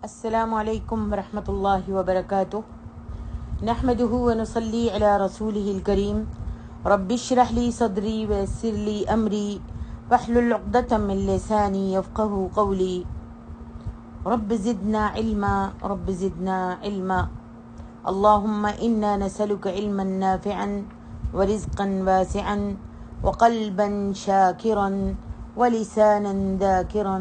السلام علیکم ورحمۃ اللہ وبرکاتہ نحمده ونصلی علی رسوله الکریم رب اشرح لی صدری ویسر لی امری واحلل عقدۃ من لسانی یفقهوا قولی رب زدنا علما علما اللهم انا نسألك علما نافعا ورزقا واسعا وقلبا شاکرا ولسانا ذاکرا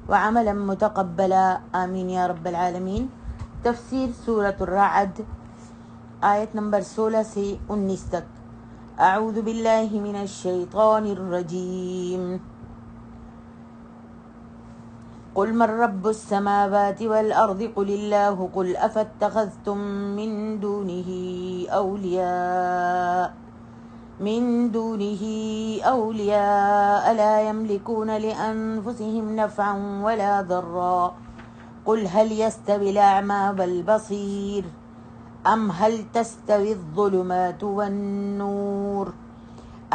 وعملا متقبلا آمین یا رب العالمین۔ تفسیر سورۃ الرعد آیت نمبر 16 سے 19 تک۔ اعوذ باللہ من الشیطان الرجیم۔ قل من رب السماوات والأرض قل الله قل أفاتخذتم من دونه أولياء لا يملكون لأنفسهم نفعا ولا ضرا قل هل يستوي الأعمى والبصير أم هل تستوي الظلمات والنور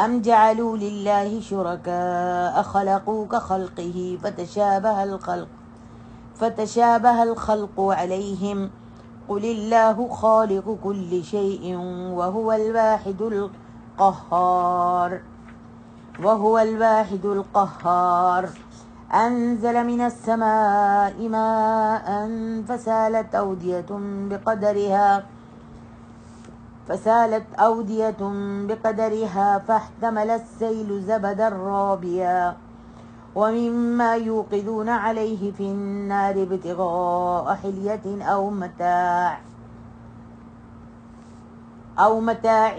أم جعلوا لله شركاء خلقوا كخلقه فتشابه الخلق عليهم قل الله خالق كل شيء وهو الواحد القهار أنزل من السماء ماء فسالت أودية بقدرها فاحتمل السيل زبدا رابيا ومما يوقدون عليه في النار ابتغاء حلية أو متاع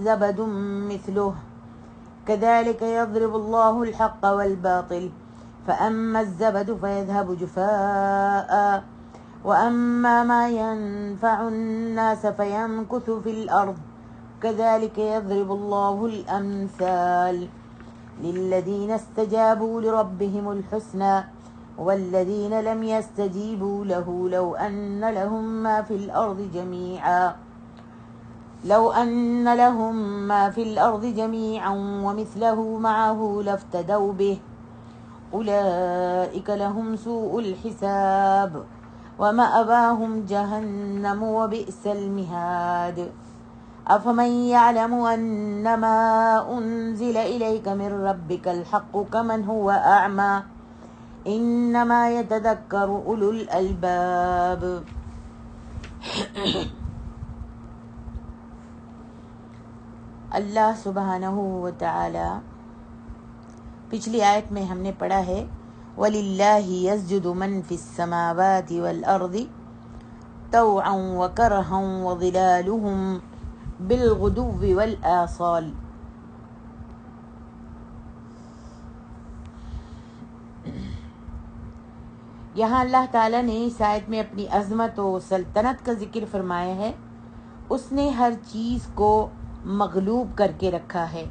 زبد مثله كذلك يضرب الله الحق والباطل فأما الزبد فيذهب جفاء وأما ما ينفع الناس فيمكث في الأرض كذلك يضرب الله الأمثال للذين استجابوا لربهم الحسنى والذين لم يستجيبوا له لو أن لهم ما في الأرض جميعا ومثله معه لافتدوا به أولئك لهم سوء الحساب ومأواهم جهنم وبئس المهاد أفمن يعلم أنما أنزل إليك من ربك الحق كمن هو أعمى إنما يتذكر أولو الألباب۔ اللہ سبحانہ و تعالی پچھلی آیت میں ہم نے پڑھا ہے وَلِلَّهِ يَسْجُدُ مَن فِي السَّمَاوَاتِ وَالْأَرْضِ طَوْعًا وَكَرْهًا وَظِلَالُهُم بِالْغُدُوِّ وَالْآصَالِ۔ یہاں اللہ تعالیٰ نے اس آیت میں اپنی عظمت و سلطنت کا ذکر فرمایا ہے۔ اس نے ہر چیز کو مغلوب کر کے رکھا ہے،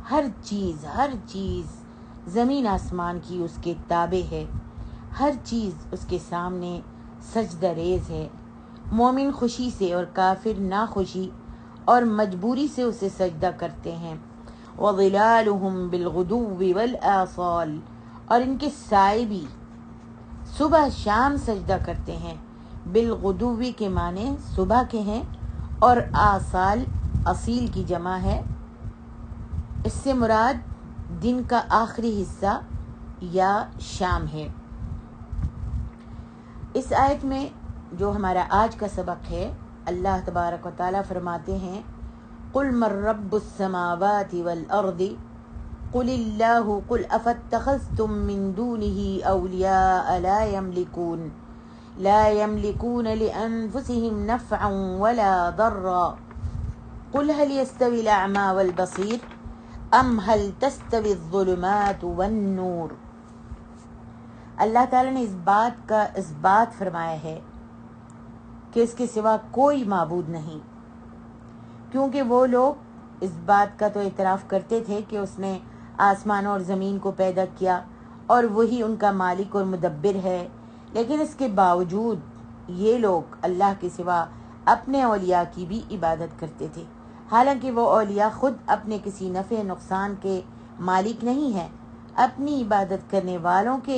ہر چیز زمین آسمان کی اس کے تابع ہے، ہر چیز اس کے سامنے سجدہ ریز ہے۔ مومن خوشی سے اور کافر ناخوشی اور مجبوری سے اسے سجدہ کرتے ہیں۔ وَظِلَالُهُمْ بِالْغُدُوِّ وَالْآصَالِ، اور ان کے سائے بھی صبح شام سجدہ کرتے ہیں۔ بالغدوی کے معنی صبح کے ہیں اور آصال اصیل کی جمع ہے۔ اس سے مراد دن کا آخری حصہ یا شام ہے۔ اس آیت میں جو ہمارا آج کا سبق ہے، اللہ تبارک و تعالیٰ فرماتے ہیں قل من رب السماوات والارض قل اللہ قل افاتخذتم من دونه اولیاء لا يملكون لانفسهم نفعا ولا ضرا قل هل يستوي الأعمى والبصير أم هل تستوي الظلمات والنور۔ اللہ تعالیٰ نے اس بات کا اثبات فرمایا ہے کہ اس کے سوا کوئی معبود نہیں، کیونکہ وہ لوگ اس بات کا تو اعتراف کرتے تھے کہ اس نے آسمانوں اور زمین کو پیدا کیا اور وہی ان کا مالک اور مدبر ہے، لیکن اس کے باوجود یہ لوگ اللہ کے سوا اپنے اولیاء کی بھی عبادت کرتے تھے، حالانکہ وہ اولیاء خود اپنے کسی نفع نقصان کے مالک نہیں ہیں، اپنی عبادت کرنے والوں کے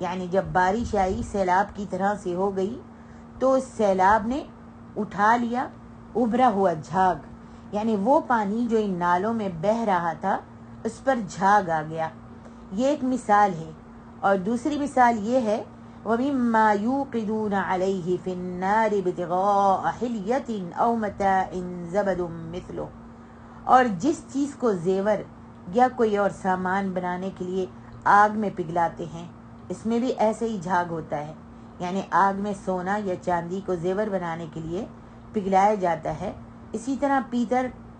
یعنی جب بارش آئی سیلاب کی طرح سے ہو گئی تو اس سیلاب نے اٹھا لیا ابھرا ہوا جھاگ، یعنی وہ پانی جو ان نالوں میں بہہ رہا تھا اس پر جھاگ آ گیا. یہ ایک مثال ہے. اور دوسری مثال یہ ہے وَمِمَّا يُوقِدُونَ عَلَيْهِ فِي النَّارِ ابْتِغَاءَ حِلْيَةٍ أَوْ مَتَاعٍ زَبَدٌ مِثْلُهُ، اور جس چیز کو زیور یا کوئی اور سامان بنانے کے لیے آگ میں پگھلاتے ہیں اس میں بھی ایسے ہی جھاگ ہوتا ہے. یعنی آگ میں سونا یا چاندی کو زیور بنانے کے لیے پگھلایا جاتا ہے. اسی طرح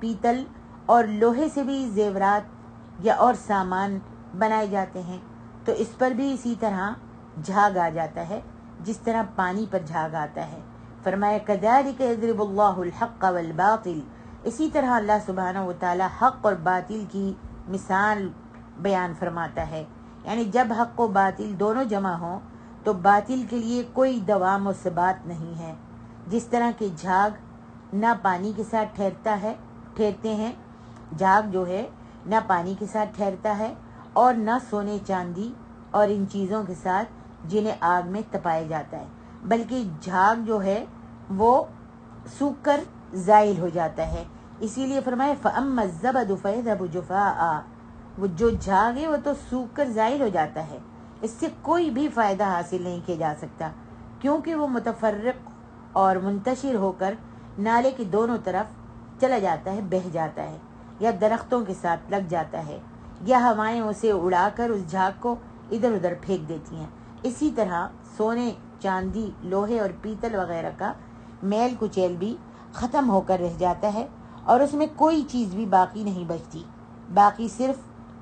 پیتل اور لوہے سے بھی زیورات یا اور سامان بنائے جاتے ہیں، تو اس پر بھی اسی طرح جھاگ آ جاتا ہے جس طرح پانی پر جھاگ آتا ہے. فرمایا كَذَلِكَ يَضْرِبُ اللَّهُ الْحَقَّ وَالْبَاطِلَ، اسی طرح اللہ سبحانہ و تعالی حق اور باطل کی مثال بیان فرماتا ہے. یعنی جب حق و باطل دونوں جمع ہوں تو باطل کے لیے کوئی دوام و ثبات نہیں ہے. جس طرح کہ جھاگ نہ پانی کے ساتھ ٹھہرتے ہیں، جھاگ جو ہے نہ پانی کے ساتھ ٹھہرتا ہے اور نہ سونے چاندی اور ان چیزوں کے ساتھ جنہیں آگ میں تپایا جاتا ہے، بلکہ جھاگ جو ہے وہ سوکھ کر زائل ہو جاتا ہے. اسی لیے فرمایا فَأَمَّا الزَّبَدُ فَيَذْهَبُ جُفَاءً، وہ جو جھاگ ہے وہ تو سوکھ کر زائل ہو جاتا ہے، اس سے کوئی بھی فائدہ حاصل نہیں کیا جا سکتا، کیونکہ وہ متفرق اور منتشر ہو کر نالے کے دونوں طرف چلا جاتا ہے، بہہ جاتا ہے، یا درختوں کے ساتھ لگ جاتا ہے، یا ہوائیں اسے اڑا کر اس جھاگ کو ادھر ادھر پھینک دیتی ہیں. اسی طرح سونے چاندی لوہے اور پیتل وغیرہ کا میل کچیل بھی ختم ہو کر رہ جاتا ہے اور اس میں کوئی چیز بھی باقی نہیں بچتی، باقی صرف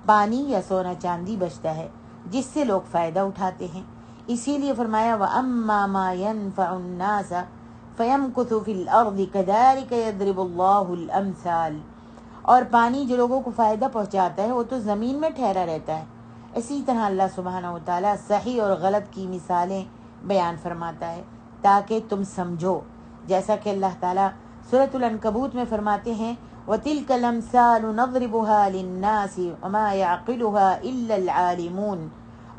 پانی یا سونا چاندی بچتا ہے جس سے لوگ فائدہ اٹھاتے ہیں. اسی لیے فرمایا وَأَمَّا مَا يَنْفَعُ النَّاسَ فَيَمْكُثُ فِي الْأَرْضِ كَذَلِكَ يَضْرِبُ اللَّهُ الْأَمْثَالَ، اور پانی جو لوگوں کو فائدہ پہنچاتا ہے وہ تو زمین میں ٹھہرا رہتا ہے. اسی طرح اللہ سبحانہ و تعالیٰ صحیح اور غلط کی مثالیں بیان فرماتا ہے تاکہ تم سمجھو. جیسا کہ اللہ تعالیٰ سورۃ العنکبوت میں فرماتے ہیں وَتِلْكَ الْأَمْثَالُ نَضْرِبُهَا لِلنَّاسِ وَمَا يَعْقِلُهَا إِلَّا الْعَالِمُونَ،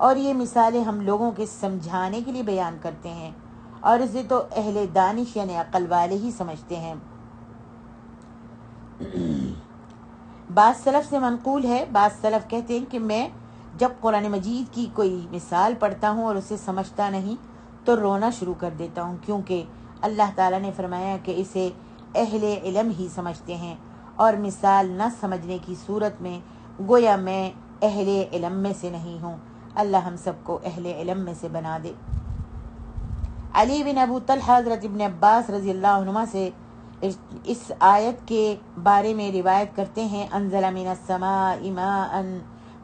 اور یہ مثالیں ہم لوگوں کے سمجھانے کے لیے بیان کرتے ہیں اور اسے تو اہل دانش یعنی عقل والے ہی سمجھتے ہیں. بعض سلف سے منقول ہے، بعض سلف کہتے ہیں کہ میں جب قرآن مجید کی کوئی مثال پڑھتا ہوں اور اسے سمجھتا نہیں تو رونا شروع کر دیتا ہوں، کیونکہ اللہ تعالیٰ نے فرمایا کہ اسے اہل علم ہی سمجھتے ہیں، اور مثال نہ سمجھنے کی صورت میں گویا میں اہل علم میں سے نہیں ہوں. اللہ ہم سب کو اہل علم میں سے بنا دے. علی بن ابو طلحہ حضرت ابن عباس رضی اللہ عنہما سے اس آیت کے بارے میں روایت کرتے ہیں انزل من السماء ماء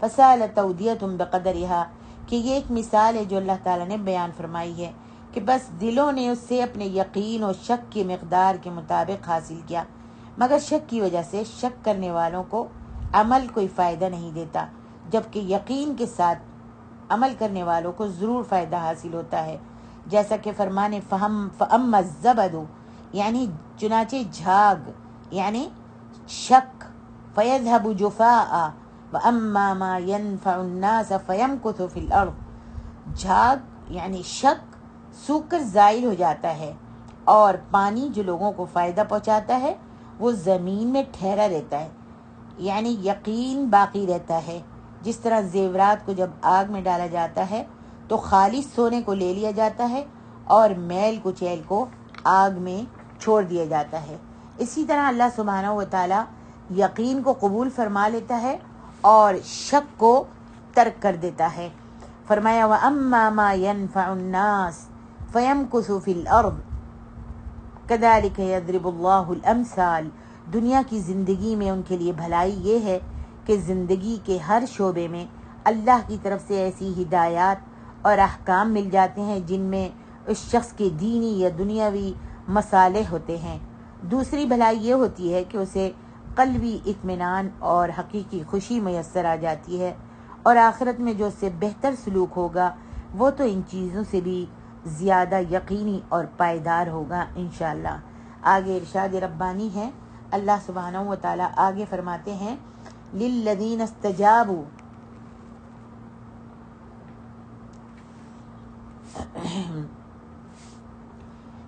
فسالت اودیۃ بقدرها، کہ یہ ایک مثال ہے جو اللہ تعالیٰ نے بیان فرمائی ہے کہ بس دلوں نے اس سے اپنے یقین اور شک کی مقدار کے مطابق حاصل کیا، مگر شک کی وجہ سے شک کرنے والوں کو عمل کوئی فائدہ نہیں دیتا، جبکہ یقین کے ساتھ عمل کرنے والوں کو ضرور فائدہ حاصل ہوتا ہے. جیسا کہ فرمانے فَأَمَّا الزَّبَدُ، یعنی چنانچہ جھاگ یعنی شک، فَيَذْهَبُ جُفَاءً وَأَمَّا مَا يَنْفَعُ النَّاسَ فَيَمْكُثُ فِي الْأَرْضِ، جھاگ یعنی شک سوکھ کر زائل ہو جاتا ہے، اور پانی جو لوگوں کو فائدہ پہنچاتا ہے وہ زمین میں ٹھہرا رہتا ہے، یعنی یقین باقی رہتا ہے. جس طرح زیورات کو جب آگ میں ڈالا جاتا ہے تو خالص سونے کو لے لیا جاتا ہے اور میل کچیل کو آگ میں چھوڑ دیا جاتا ہے، اسی طرح اللہ سبحانہ و تعالیٰ یقین کو قبول فرما لیتا ہے اور شک کو ترک کر دیتا ہے. فرمایا وَأَمَّا مَا يَنْفَعُ النَّاسَ فَيَمْكُثُ فِي الْأَرْضِ كَذَلِكَ يَضْرِبُ اللَّهُ الْأَمْثَالَ، دنیا کی زندگی میں ان کے لیے بھلائی یہ ہے کہ زندگی کے ہر شعبے میں اللہ کی طرف سے ایسی ہدایات اور احکام مل جاتے ہیں جن میں اس شخص کے دینی یا دنیاوی مصالح ہوتے ہیں. دوسری بھلائی یہ ہوتی ہے کہ اسے قلبی اطمینان اور حقیقی خوشی میسر آ جاتی ہے، اور آخرت میں جو اس سے بہتر سلوک ہوگا وہ تو ان چیزوں سے بھی زیادہ یقینی اور پائیدار ہوگا انشاءاللہ. آگے ارشاد ربانی ہے. اللہ سبحانہ و تعالیٰ آگے فرماتے ہیں للذین استجابوا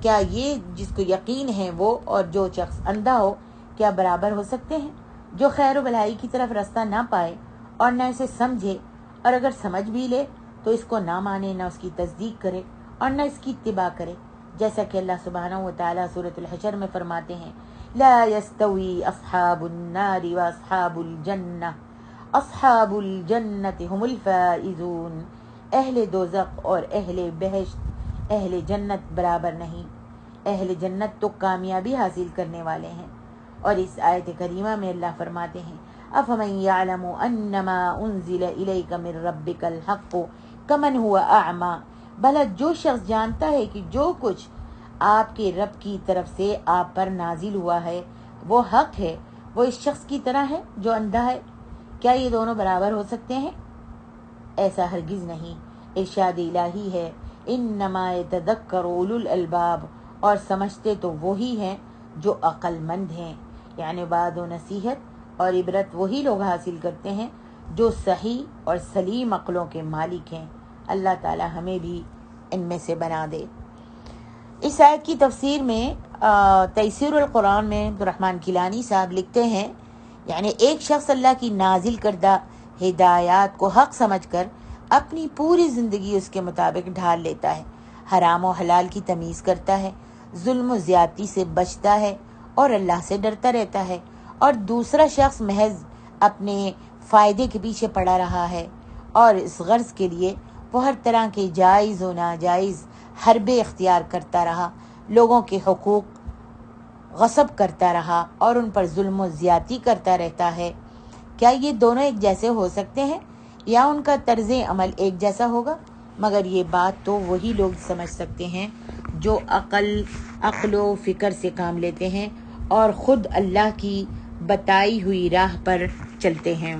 کیا یہ جس کو یقین ہے وہ اور جو شخص اندھا ہو کیا برابر ہو سکتے ہیں؟ جو خیر و بھلائی کی طرف راستہ نہ پائے اور نہ اسے سمجھے، اور اگر سمجھ بھی لے تو اس کو نہ مانے، نہ اس کی تصدیق کرے اور نہ اس کی اتباع کرے، جیسا کہ اللہ سبحانہ و تعالیٰ سورۃ الحشر میں فرماتے ہیں، لا یستوی اصحاب النار و اصحاب الجنہ، اصحاب الجنت هم الفائزون، اہل دوزخ اور اہل بہشت، اہل جنت برابر نہیں، اہل جنت تو کامیابی حاصل کرنے والے ہیں۔ اور اس آیت کریمہ میں اللہ فرماتے ہیں، افمن یعلم انما انزل الیک من ربک الحق کمن هو اعمی، بھلا جو شخص جانتا ہے کہ جو کچھ آپ کے رب کی طرف سے آپ پر نازل ہوا ہے وہ حق ہے، وہ اس شخص کی طرح ہے جو اندھا ہے۔ کیا یہ دونوں برابر ہو سکتے ہیں؟ ایسا ہرگز نہیں۔ ارشاد الہی ہے، انما یتذکر اولو الالباب، اور سمجھتے تو وہی ہیں جو عقل مند ہیں، یعنی بعد و نصیحت اور عبرت وہی لوگ حاصل کرتے ہیں جو صحیح اور سلیم عقلوں کے مالک ہیں۔ اللہ تعالی ہمیں بھی ان میں سے بنا دے۔ اس آیت کی تفسیر میں تیسیر القرآن میں عبدالرحمن کیلانی صاحب لکھتے ہیں، یعنی ایک شخص اللہ کی نازل کردہ ہدایات کو حق سمجھ کر اپنی پوری زندگی اس کے مطابق ڈھال لیتا ہے، حرام و حلال کی تمیز کرتا ہے، ظلم و زیادتی سے بچتا ہے اور اللہ سے ڈرتا رہتا ہے، اور دوسرا شخص محض اپنے فائدے کے پیچھے پڑا رہا ہے اور اس غرض کے لیے وہ ہر طرح کے جائز و ناجائز حربے اختیار کرتا رہا، لوگوں کے حقوق غصب کرتا رہا اور ان پر ظلم و زیادتی کرتا رہتا ہے۔ کیا یہ دونوں ایک جیسے ہو سکتے ہیں یا ان کا طرز عمل ایک جیسا ہوگا؟ مگر یہ بات تو وہی لوگ سمجھ سکتے ہیں جو عقل و فکر سے کام لیتے ہیں اور خود اللہ کی بتائی ہوئی راہ پر چلتے ہیں۔